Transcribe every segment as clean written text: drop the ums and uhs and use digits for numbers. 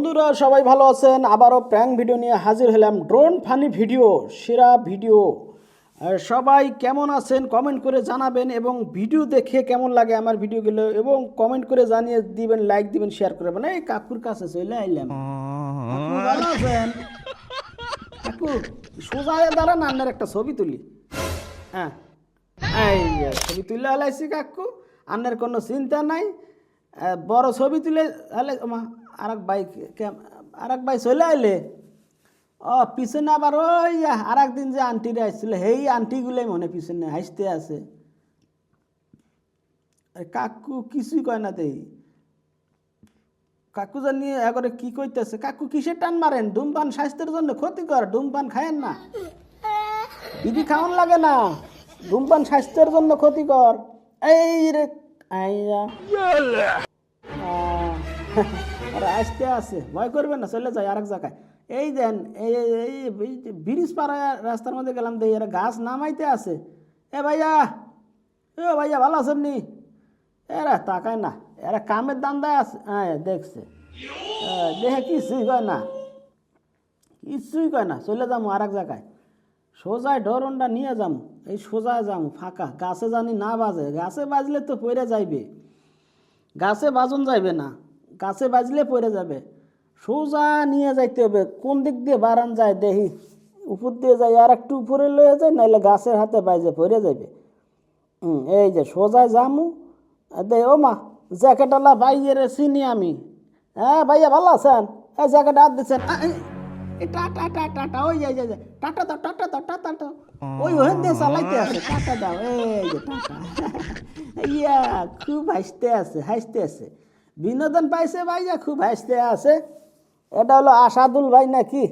বন্ধুরা সবাই ভালো আছেন। আবারও প্র্যাঙ্ক ভিডিও নিয়ে হাজির হলাম। ড্রোন ফানি ভিডিও, সেরা ভিডিও। সবাই কেমন আছেন কমেন্ট করে জানাবেন, এবং ভিডিও দেখে কেমন লাগে আমার ভিডিওগুলো এবং কমেন্ট করে জানিয়ে দিবেন, লাইক দিবেন, শেয়ার করবেন। এই কাকুর কাছে চলে আইলাম। কাকু ভালো আছেন? কাকু সোজা দাঁড়ান, আন্নার একটা ছবি তুলি। হ্যাঁ, এই যে ছবি তুলে হালাইছি কাকু, আন্নার কোনো চিন্তা নাই। বড় ছবি তুলে হালাই আরেক ভাই চলে আইলে। পিছনে আবার ওই আর একদিন যে আন্টিরা আসছিল, সেই আন্টিগুলোই মনে পিছনে হাসতে আছে। কাকু কিছুই কয় না দেই। কাকু জানি একবারে কি কইতেছে। কাকু কিসের টান মারেন? ধূমপান স্বাস্থ্যের জন্য ক্ষতিকর, ধূমপান খায়েন না। বিড়ি খাওয়ান লাগে না, ধূমপান স্বাস্থ্যের জন্য ক্ষতিকর। এই রে আইয়া আসতে আছে, ভয় করবেন না, চলে যায় আরেক জায়গায়। এই দেন এই ব্রিজ পাড়া রাস্তার মধ্যে গেলাম, দেখি এরা গাছ নামাইতে আছে। এ ভাইয়া, ভালো আছেন নি? এরা তাকায় না, এরা কামের দান্দায় আছে। হ্যাঁ দেখছে, দেখে কিছুই কয় না, কিছুই কয় না। চলে যাবো আরেক জায়গায়, সোজায় ডরনটা নিয়ে যাবো। এই সোজায় যাবো ফাঁকা, গাছে জানি না বাজে। গাছে বাজলে তো পড়ে যাইবে, গাছে বাজন যাইবে না, গাছে বাজলে পড়ে যাবে। সোজা নিয়ে যাইতে হবে। কোন দিক দিয়ে বাড়ান যায় দেখি, উপর দিয়ে যাই আর একটু উপরে লয়ে যায়, নাহলে গাছের হাতে বাজে পড়ে যাবে। এই যে সোজায় যামু। দে ও মা, জ্যাকেটওয়ালা ভাইয়ের চিনি আমি। হ্যাঁ ভাইয়া ভালো আছেন? হ্যাঁ জ্যাকেট হাত দিচ্ছেন। টাটা টাটা, ওই যাই যাই টাটা দাও, টাটা দাও, টাটা দাও। ওই ওখান দিয়ে চালাইতে আছে, টাটা দাও। এই যে টাটা। ইয়া খুব হাসতে আছে, হাসতে আছে, বিনোদন পাইছে ভাইয়া, খুব হাসতে আছে। এটা হলো আসাদুল ভাই নাকি?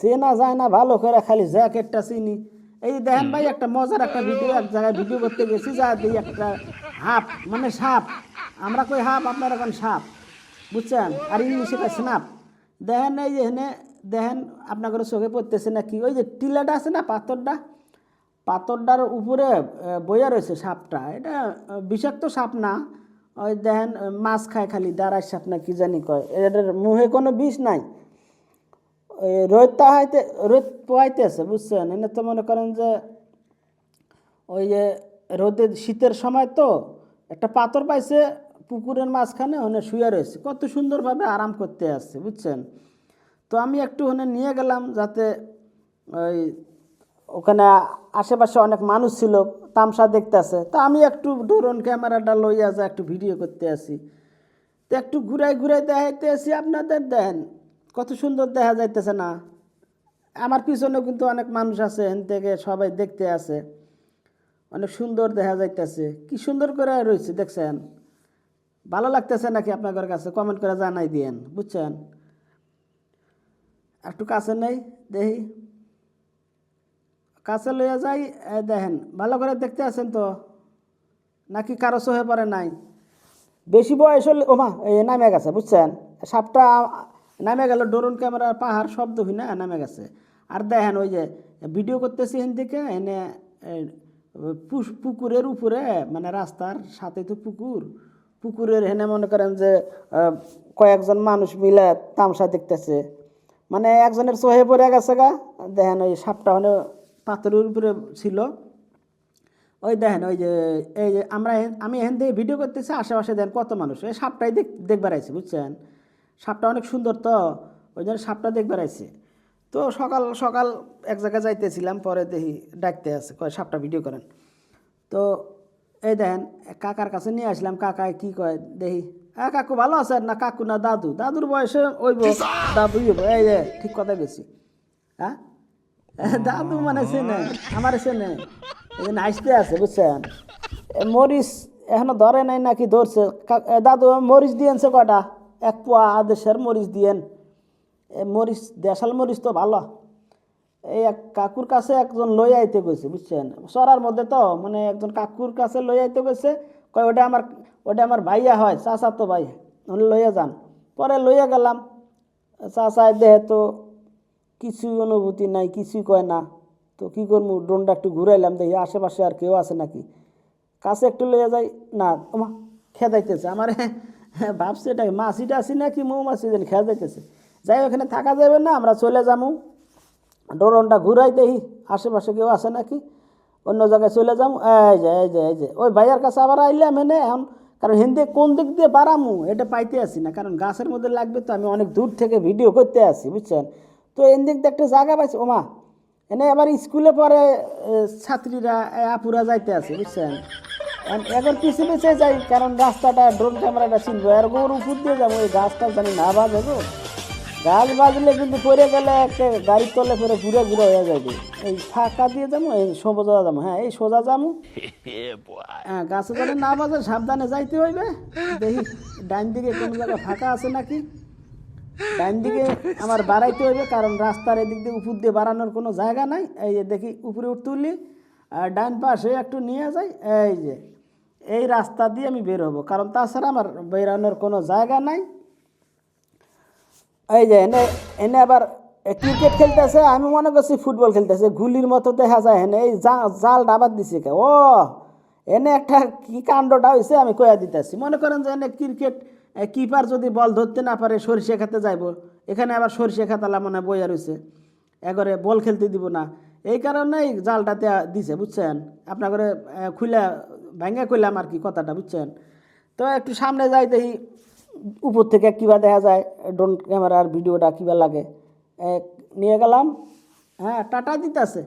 চেনা যায় না ভালো করে, খালি জ্যাকেটটা চিনি। এই দেখেন ভাই, একটা মজার একটা ভিডিও, এক জায়গায় ভিডিও করতে গেছি, যা দিই একটা হাফ মানে সাপ। আমরা কই হাফ, আপনারা এখন সাপ, বুঝছেন? আর ইংলিশে কয় স্নাপ। দেখেন এই যে এখানে দেখেন, আপনার চোখে পড়তেছে নাকি, ওই যে টিলাটা আছে না, পাথরটার উপরে বইয়া রয়েছে সাপটা। এটা বিষাক্ত সাপ না, ওই দেখেন মাছ খায় খালি, দাঁড়ায় সাপ না কি জানি কয়। এটার মুখে কোনো বিষ নাই। রোদ পোহাইতে আছে, বুঝছেন? এনে তো মনে করেন যে ওই যে রোদের শীতের সময় তো একটা পাথর পাইছে পুকুরের মাঝখানে, ওখানে শুয়ে রয়েছে, কত সুন্দরভাবে আরাম করতে আসছে, বুঝছেন? তো আমি একটু ওখানে নিয়ে গেলাম, যাতে ওই ওখানে আশেপাশে অনেক মানুষ ছিল, তামসা দেখতে আছে। তা আমি একটু ড্রোন ক্যামেরাটা লইয়া যা একটু ভিডিও করতে আসি। তো একটু ঘুরাই দেখাইতে আসি আপনাদের। দেন কত সুন্দর দেখা যাইতেছে না? আমার পিছনে কিন্তু অনেক মানুষ আছে, এখান থেকে সবাই দেখতে আছে, অনেক সুন্দর দেখা যাইতেছে। কি সুন্দর করে রয়েছে দেখছেন? ভালো লাগতেছে নাকি আপনাদের কাছে? কমেন্ট করে জানাই দিয়েন, বুঝছেন? একটু কাছে নেই, দেখি কাছে লইয়া যাই। দেখেন ভালো করে দেখতে আছেন তো, নাকি কারো চোখে পড়ে নাই? বেশি বয়স হলে ওমা নামে গেছে, বুঝছেন? সাপটা নামে গেল, ড্রোন ক্যামেরার পাহাড় শব্দ হই না, নামে গেছে। আর দেখেন ওই যে ভিডিও করতেছি এখান থেকে, এনে পুকুরের উপরে, মানে রাস্তার সাথে তো পুকুরের এনে মনে করেন যে কয়েকজন মানুষ মিলে তামসা দেখতেছে। মানে একজনের চোখে পড়ে গেছে গা। দেখেন ওই সাপটা মানে পাথরের উপরে ছিল। ওই দেখেন ওই যে এই যে আমি এখান থেকে ভিডিও করতেছি, আশেপাশে দেখেন কত মানুষ। এই সাপটাই দেখবার আইছে, বুঝছেন? সাপটা অনেক সুন্দর তো, ওই জন্য সাপটা দেখবার আইছে। তো সকাল সকাল এক জায়গায় যাইতেছিলাম, পরে দেখি ডাকতে আছে, কয় সাপটা ভিডিও করেন। তো এই দেখেন কাকার কাছে নিয়ে আসলাম। কাকায় কি কয় দেখি। কাকু ভালো আছেন? না কাকু না দাদু, দাদুর বয়সে ওইব, দাদুই হইব। এই যে ঠিক কথা গেছি। হ্যাঁ দাদু মানে চেনে, আমার চেনে, এই জন্য আসতে আছে, বুঝছেন? মরিচ এখনো ধরে নাই নাকি ধরছে? দাদু মরিচ দিয়েছে কটা? এক পোয়া আদেশের মরিচ দিয়েন। মরিচ দেশাল মরিচ তো ভালো। এই এক কাকুর কাছে একজন লই আইতে গেছে, বুঝছেন? চরার মধ্যে তো, মানে একজন কাকুর কাছে লই আইতে গেছে, কয় ওটা আমার ভাইয়া হয়, চাচা তো ভাই, লইয়া যান। পরে লইয়া গেলাম, চাচায় দেহে তো কিছুই অনুভূতি নাই, কিছুই কয় না। তো কী করবো, ড্রোনটা একটু ঘুরাইলাম, দেখি আশেপাশে আর কেউ আছে নাকি। কাছে একটু লইয়া যাই, না ওমা খেদাইতেছে আমার। হ্যাঁ ভাবছি এটা মাছিটা আছি নাকি মৌমাছি যেন খেয়া যাইতেছে। যাই ওখানে থাকা যাবে না, আমরা চলে যাবো ড্রোনটা ঘুরাই দেখি আশেপাশে কেউ আছে নাকি, অন্য জায়গায় চলে যাবো। এই যে ওই ভাইয়ার কাছে আবার আইলাম এনে এখন, কারণ হিন্দি কোন দিক দিয়ে বাড়ামু এটা পাইতে আসি না, কারণ গাছের মধ্যে লাগবে তো, আমি অনেক দূর থেকে ভিডিও করতে আসি বুঝছেন। তো এন দিক দিয়ে একটা জায়গা পাইছি ওমা, এনে আবার স্কুলে পরে ছাত্রীরা আপুরা যাইতে আছে বুঝছেন। এখন পিছিয়ে পিছিয়ে যাই, কারণ রাস্তাটা ড্রোন ক্যামেরাটা চিনবো, আর গোর উপর দিয়ে যাবো, ওই গাছটা জানি না বাজে গো, গাছ বাজলে কিন্তু পড়ে গেলে একটা গাড়ির তলে পরে ঘুরে ঘুরে হয়ে যাবে। এই ফাঁকা দিয়ে যাবো, এই সোজা যাবো, হ্যাঁ এই সোজা যাবো, হ্যাঁ গাছে জানি না বাজে, সাবধানে যাইতে হইবে। দেখি ডাইন দিকে কোনো জায়গায় ফাঁকা আছে নাকি, ডাইন দিকে আমার বাড়াইতে হইবে, কারণ রাস্তার এদিক দিয়ে উপর দিয়ে বাড়ানোর কোনো জায়গা নাই। এই যে দেখি উপরে তুলি, আর ডাইন পাশে একটু নিয়ে যাই, এই যে এই রাস্তা দিয়ে আমি বের হবো, কারণ তাছাড়া আমার বেরানোর কোনো জায়গা নাই। এই যে এনে এনে আবার ক্রিকেট খেলতেছে, আমি মনে করছি ফুটবল খেলতেছে, গুলির মতো দেখা যায়। এনে এই জাল ডাবার দিছে কে, ও এনে একটা কি কাণ্ডটা হয়েছে আমি কয়া দিতেছি। মনে করেন যে এনে ক্রিকেট কিপার যদি বল ধরতে না পারে সরিষা খেতে যাইব, এখানে আবার সরিষা খেতালা মনে বইয়া রয়েছে, একবারে বল খেলতে দিব না, এই কারণেই জালটাতে দিছে বুঝছেন। আপনার করে খুলে ভেঙে কইলাম আর কি কথাটা বুঝছেন। তো একটু সামনে যাই দেখি উপর থেকে কিবা দেখা যায়, ড্রোন ক্যামেরার ভিডিওটা কিবা লাগে, নিয়ে গেলাম। হ্যাঁ টাটা দিতেছে,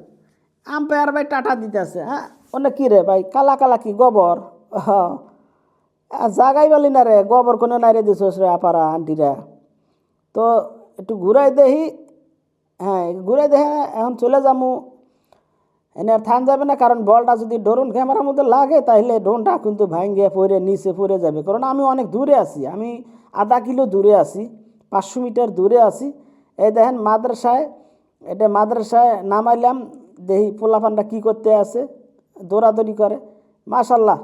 আম্পায়ার ভাই টাটা দিতেছে। হ্যাঁ অনেক কী রে ভাই, কালা কালা কি গোবর, জাগাই বলি না রে, গোবর কোনো নাই রে দিছোস রে আপারা আন্টিরা। তো একটু ঘুরাই দেখি, হ্যাঁ ঘুরাই দেখে এখন চলে যাবো, এনে আর থান যাবে না, কারণ বলটা যদি ড্রোন ক্যামেরার মধ্যে লাগে তাহলে ড্রোনটা কিন্তু ভাঙ্গে পড়ে নিচে পড়ে যাবে, কারণ আমি অনেক দূরে আছি, আমি আধা কিলো দূরে আছি, 500 মিটার দূরে আছি। এই দেখেন মাদ্রাসায়, এটা মাদ্রাসায় নামাইলাম, দেখি পোলাপানটা কী করতে আছে, দৌড়াদৌড়ি করে। মাশাল্লাহ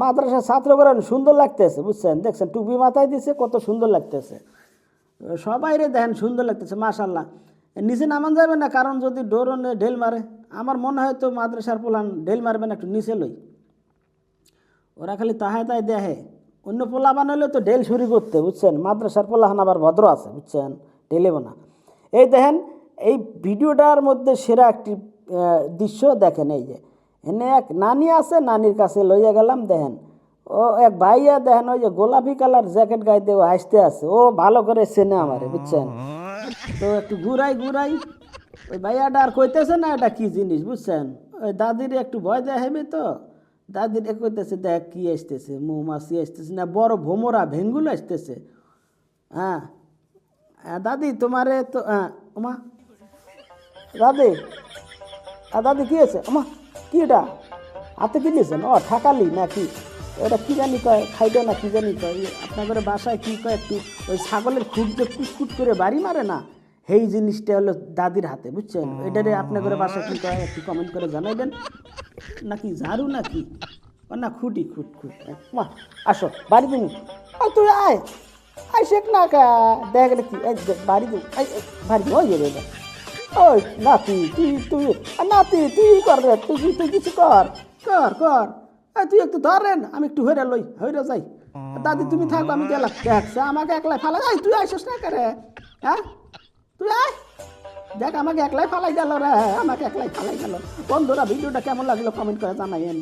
মাদ্রাসায় ছাত্র করেন সুন্দর লাগতেছে বুঝছেন, দেখছেন টুপি মাথায় দিছে, কত সুন্দর লাগতেছে, সবাই রে দেখেন সুন্দর লাগতেছে মাশাল্লাহ। নিচে নামান যাবে না, কারণ যদি ড্রোনে ঢেল মারে, আমার মনে হয় তো মাদ্রাসার পোলান ঢেল মারবে না, একটু নিচে লই, ওরা খালি তাহায় তাই দেখে, অন্য পোলা বানাইলে তো ঢেল শুরু করতে বুঝছেন। মাদ্রাসার পোলাহান আবার ভদ্র আছে বুঝছেন, ঢেলেব না। এই দেখেন এই ভিডিওটার মধ্যে সেরা একটি দৃশ্য দেখেন, এই যে এনে এক নানি আছে, নানির কাছে লইয়া গেলাম, দেখেন ও এক ভাইয়া দেখেন ওই যে গোলাপি কালার জ্যাকেট গাইতে ও হাসতে আছে, ও ভালো করে চেনে আমারে বুঝছেন। তো একটু ঘুরাই ঘুরাই, ওই ভাইয়াটা আর কইতেছে না এটা কি জিনিস বুঝছেন, ওই দাদির একটু ভয় দেখাবে তো, দাদির কইতেছে দেখ কি আসতেছে, মৌমাছি আসতেছে না বড় ভোমরা ভেঙ্গুল আসতেছে। হ্যাঁ দাদি তোমারে তো ওমা দাদি, দাদি কি আছে ওমা, কি এটা হাতে কি দিয়েছেন, ও ঠাকালি নাকি, ওটা কী জানি কয় খাইবে না কী জানি কয়, আপনাদের বাসায় কী কয় একটু ওই ছাগলের খুব যে কুটকুট করে বাড়ি মারে না, সেই জিনিসটা হলো দাদির হাতে বুঝছেন। এটারে আপনাদের বাসায় কী কয় একটু কমেন্ট করে জানাইবেন, নাকি ঝাড়ু নাকি, ও না খুঁটি খুট খুট। মা আসো বাড়ি দিন, তুই আয় আয় শেখ না কা দেখ কি বাড়ি দিন, বাড়ি দিন ওই যাবে, ওই নাতি তুই তুই নাতি তুই কর রে, তুই তুই কিছু কর কর কর, তুই একটু ধরেন আমি একটু হইরা লই হইরা যাই, দাদি তুমি থাকো আমি গেলাম, দেখছে আমাকে একলাই ফালা, তুই আইসস না করে, হ্যাঁ তুই আয় দেখ আমাকে একলাই ফালাই গেল রে, আমাকে একলাই ফালাই গেল। বন্ধুরা ভিডিওটা কেমন লাগলো কমেন্ট করে জানাইন।